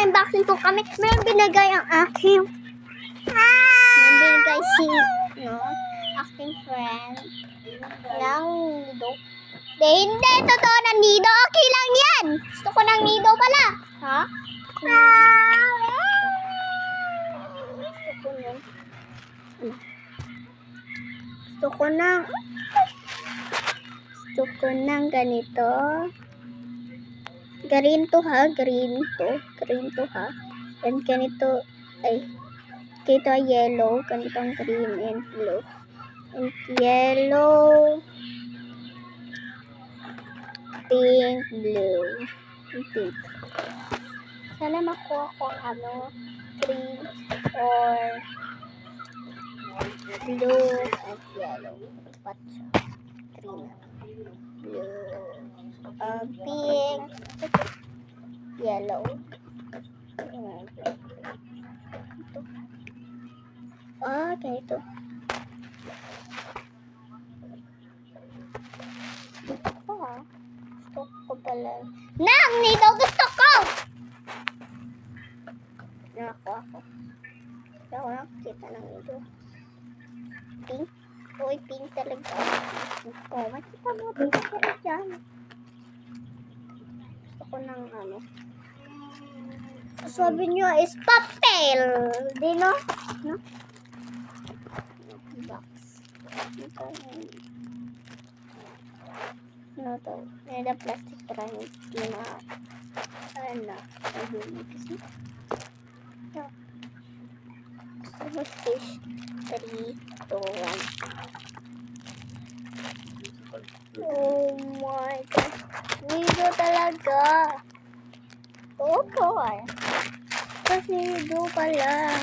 mag-unboxing po kami. Meron binigay ang aking meron binigay si aking friend ng nido. Hindi, totoo ng nido. Okay lang yan. Gusto ko ng nido pala. Ha? Gusto ko ng ganito. Green to ha. And ganito yellow. Ganitong green and blue. And yellow, pink, blue. And pink. Sana makuha ko green or blue at yellow. Dapat siya. Green, blue, pink, yellow. Ganito. Gusto ko pala. Nito gusto ko! Nakakuha ko. Hindi ako nakakita ng ito. Pink. Uy, pink talaga. Makita mo, pink talaga dyan. Gusto ko ng sabi nyo is papel. Di no? No? Box. Ito. No to. May na plastic para hindi na kasi. No. Fish 3, 2, 1. Oh my God. Nido talaga. Oo po. Kasi nido pala.